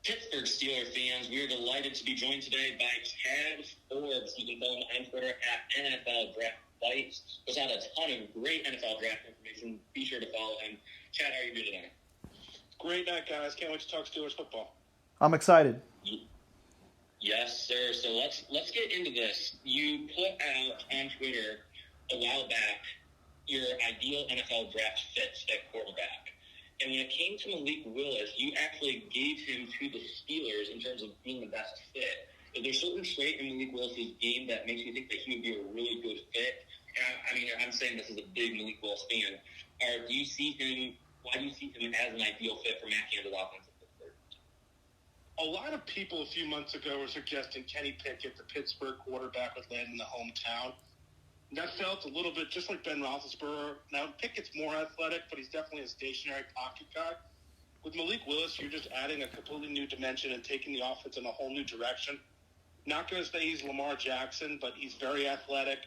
Pittsburgh Steelers fans, we are delighted to be joined today by Chad Forbes. You can follow him on Twitter at NFL Draft Bites. Puts out a ton of great NFL draft information. Be sure to follow him. Chad, how are you doing today? Great night, guys. Can't wait to talk Steelers football. I'm excited. Yes, sir. So let's get into this. You put out on Twitter a while back your ideal NFL draft fits at quarterback. And when it came to Malik Willis, you actually gave him to the Steelers in terms of being the best fit. Is there certain trait in Malik Willis' game that makes you think that he would be a really good fit? And I'm saying this as a big Malik Willis fan. Why do you see him as an ideal fit for Matt Canada's offense at Pittsburgh? A lot of people a few months ago were suggesting Kenny Pickett, the Pittsburgh quarterback, would land in the hometown. And that felt a little bit just like Ben Roethlisberger. Now, Pickett's more athletic, but he's definitely a stationary pocket guy. With Malik Willis, you're just adding a completely new dimension and taking the offense in a whole new direction. Not going to say he's Lamar Jackson, but he's very athletic,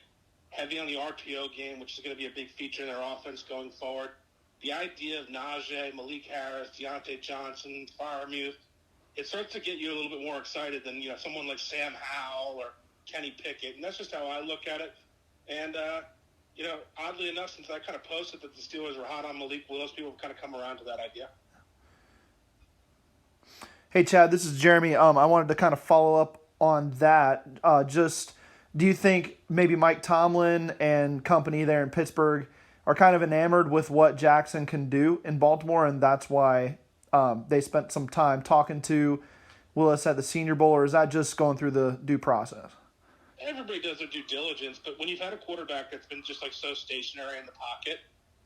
heavy on the RPO game, which is going to be a big feature in their offense going forward. The idea of Najee, Malik Harris, Deontay Johnson, Freiermuth, it starts to get you a little bit more excited than someone like Sam Howell or Kenny Pickett. And that's just how I look at it. And, oddly enough, since I kind of posted that the Steelers were hot on Malik Willis, people have kind of come around to that idea. Hey, Chad, this is Jeremy. I wanted to kind of follow up on that. Do you think maybe Mike Tomlin and company there in Pittsburgh are kind of enamored with what Jackson can do in Baltimore, and that's why they spent some time talking to Willis at the Senior Bowl, or is that just going through the due process? Everybody does their due diligence, but when you've had a quarterback that's been just so stationary in the pocket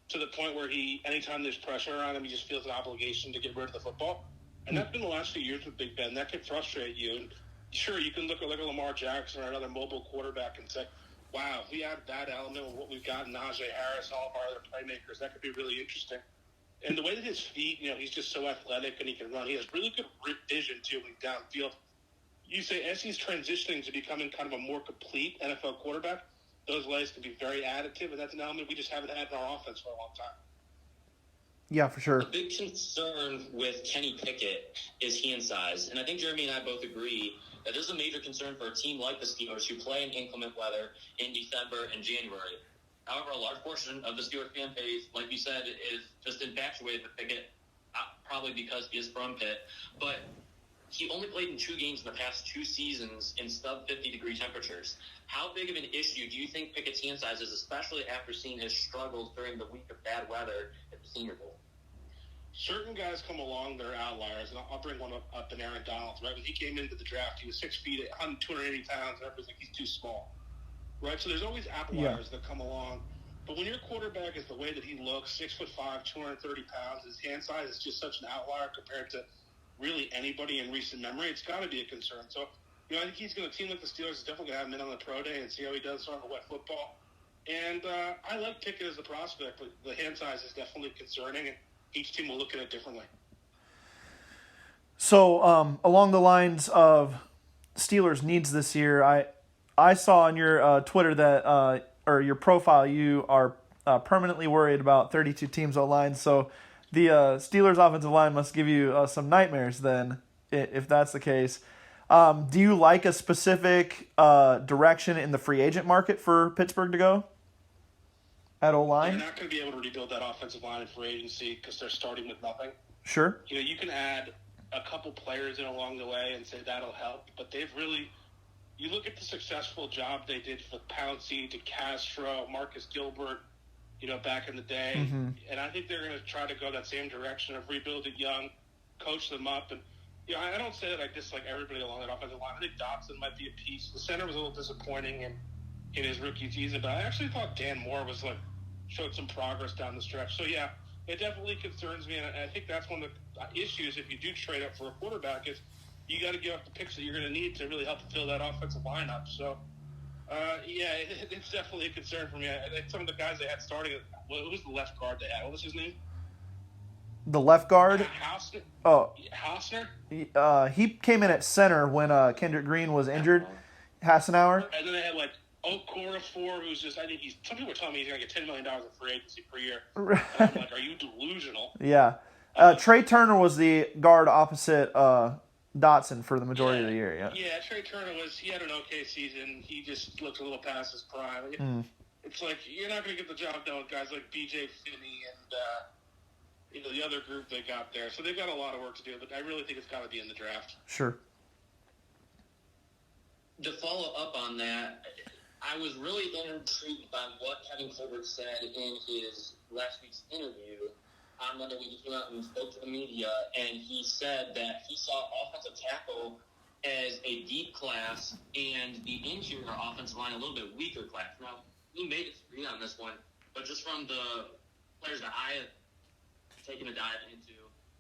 to the point where anytime there's pressure on him, he just feels an obligation to get rid of the football. And that's been the last few years with Big Ben. That can frustrate you. And sure, you can look at like a Lamar Jackson or another mobile quarterback and say, wow, if we add that element of what we've got in Najee Harris, all of our other playmakers, that could be really interesting. And the way that his feet, he's just so athletic and he can run. He has really good vision, too, when he's downfield. You say as he's transitioning to becoming kind of a more complete NFL quarterback, those legs can be very additive, and that's an element we just haven't had in our offense for a long time. Yeah, for sure. A big concern with Kenny Pickett is hand size, and I think Jeremy and I both agree that this is a major concern for a team like the Steelers who play in inclement weather in December and January. However, a large portion of the Steelers fan base, like you said, is just infatuated with Pickett, probably because he is from Pitt, but he only played in 2 games in the past 2 seasons in sub-50-degree temperatures. How big of an issue do you think Pickett's hand size is, especially after seeing his struggles during the week of bad weather at the Senior Bowl? Certain guys come along that are outliers, and I'll bring one up in Aaron Donald, right? When he came into the draft, he was 6 feet, 280 pounds, and everybody's like, he's too small, right? So there's always outliers that come along. But when your quarterback is the way that he looks, 6'5", 230 pounds, his hand size is just such an outlier compared to really anybody in recent memory, it's got to be a concern. So, I think he's going to team like the Steelers is definitely going to have him in on the pro day and see how he does on the wet football. And I like Pickett as a prospect, but the hand size is definitely concerning, and each team will look at it differently. So, along the lines of Steelers needs this year, I saw on your Twitter that or your profile you are permanently worried about 32 teams O-line. So the Steelers offensive line must give you some nightmares then, if that's the case. Do you like a specific direction in the free agent market for Pittsburgh to go at O-line? They're not going to be able to rebuild that offensive line in free agency because they're starting with nothing. Sure. You can add a couple players in along the way and say that'll help, but they've really – you look at the successful job they did for Pouncey, DeCastro, Marcus Gilbert, back in the day. Mm-hmm. And I think they're going to try to go that same direction of rebuild it young, coach them up. And, I don't say that I dislike everybody along that offensive line. I think Dotson might be a piece. The center was a little disappointing in his rookie season, but I actually thought Dan Moore showed some progress down the stretch. So, yeah, it definitely concerns me. And I think that's one of the issues if you do trade up for a quarterback is you got to give up the picks that you're going to need to really help fill that offensive lineup. So, it's definitely a concern for me. Some of the guys they had starting, who was the left guard they had? What was his name? The left guard? Hausner? Oh. Hausner? He came in at center when Kendrick Green was injured. Hassenauer. And then they had, Okorafor, who's just, I think some people are telling me he's going to get $10 million in free agency per year. And I'm like, are you delusional? Yeah. Trey Turner was the guard opposite Dotson for the majority of the year. Yeah. Yeah, Trey Turner he had an okay season. He just looked a little past his prime. It's like you're not going to get the job done with guys like B.J. Finney and the other group they got there. So they've got a lot of work to do, but I really think it's got to be in the draft. Sure. To follow up on that, I was really intrigued by what Kevin Colbert said in his last week's interview on Monday when he came out and spoke to the media, and he said that he saw offensive tackle as a deep class and the interior offensive line a little bit weaker class. Now, we may disagree on this one, but just from the players that I have taken a dive into,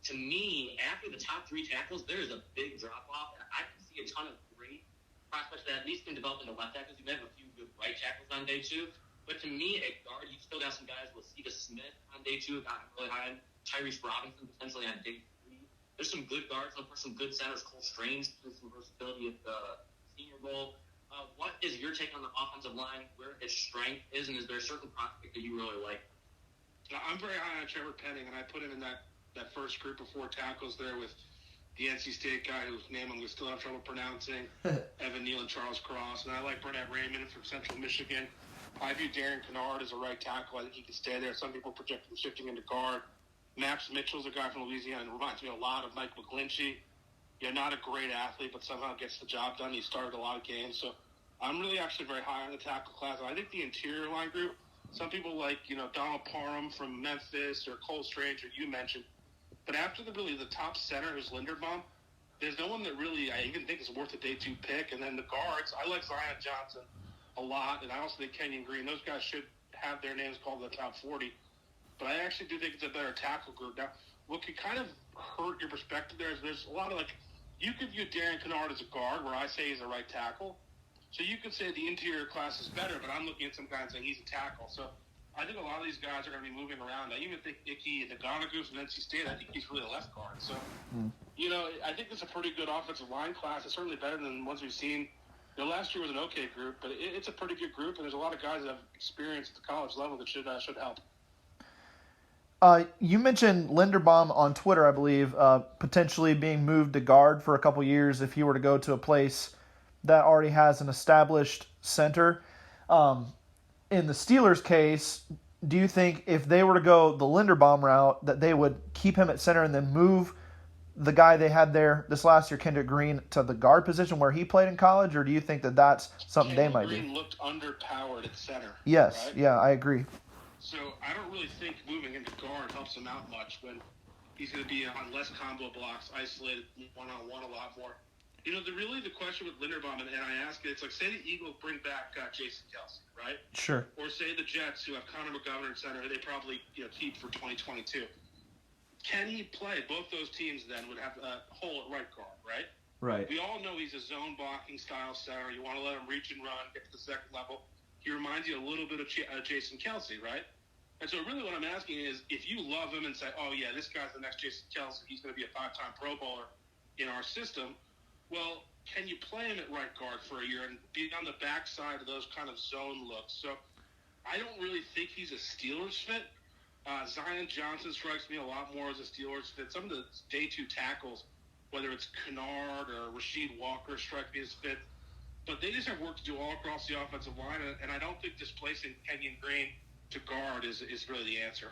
to me, after the top three tackles, there is a big drop-off. I can see a ton of great prospects that at least can develop into left tackles. You may have a few good right tackles on day two. But to me, at guard, you still got some guys. Lasita Smith on day two, got really high. Tyrese Robinson potentially on day three. There's some good guards. Look for some good centers. Cole Strange with some versatility at the Senior Bowl. What is your take on the offensive line, where its strength is, and is there a certain prospect that you really like? I'm very high on Trevor Penning, and I put him in that first group of four tackles there with the NC State guy whose name I'm still have trouble pronouncing, Evan Neal and Charles Cross. And I like Burnett Raymond from Central Michigan. I view Darren Kennard as a right tackle. I think he can stay there. Some people project him shifting into guard. Max Mitchell's a guy from Louisiana and reminds me a lot of Mike McGlinchey. Not a great athlete, but somehow gets the job done. He started a lot of games. So I'm really actually very high on the tackle class. I think the interior line group, some people like, Donald Parham from Memphis or Cole Strange, or you mentioned. But after the top center, who's Linderbaum, there's no one that really I even think is worth a day two pick. And then the guards, I like Zion Johnson a lot, and I also think Kenyon Green. Those guys should have their names called in the top 40. But I actually do think it's a better tackle group. Now, what could kind of hurt your perspective there is there's a lot of, you could view Darren Kennard as a guard, where I say he's a right tackle. So you could say the interior class is better, but I'm looking at some guys saying he's a tackle. So I think a lot of these guys are going to be moving around. I even think Icky and Naganagu from NC State, I think he's really a left guard. So, I think it's a pretty good offensive line class. It's certainly better than ones we've seen. Last year was an okay group, but it's a pretty good group, and there's a lot of guys that have experience at the college level that should help. You mentioned Linderbaum on Twitter, I believe, potentially being moved to guard for a couple years if he were to go to a place that already has an established center. In the Steelers' case, do you think if they were to go the Linderbaum route that they would keep him at center and then move the guy they had there this last year, Kendrick Green, to the guard position where he played in college, or do you think that that's something they might do? Kendrick Green looked underpowered at center. Yes, right? Yeah, I agree. So I don't really think moving into guard helps him out much when he's going to be on less combo blocks, isolated one-on-one a lot more. The question with Linderbaum, and I ask it, it's like, say the Eagles bring back Jason Kelce, right? Sure. Or say the Jets, who have Connor McGovern at center, who they probably keep for 2022. Can he play? Both those teams then would have a hole at right guard, right? Right. We all know he's a zone blocking style center. You want to let him reach and run, get to the second level. He reminds you a little bit of Jason Kelce, right? And so really what I'm asking is, if you love him and say, oh, yeah, this guy's the next Jason Kelce, he's going to be a 5-time Pro Bowler in our system, well, can you play him at right guard for a year and be on the backside of those kind of zone looks? So I don't really think he's a Steelers fit. Zion Johnson strikes me a lot more as a Steelers fit. Some of the day two tackles, whether it's Kennard or Rasheed Walker, strike me as fit. But they just have work to do all across the offensive line, and I don't think displacing Kenyon Green to guard is really the answer.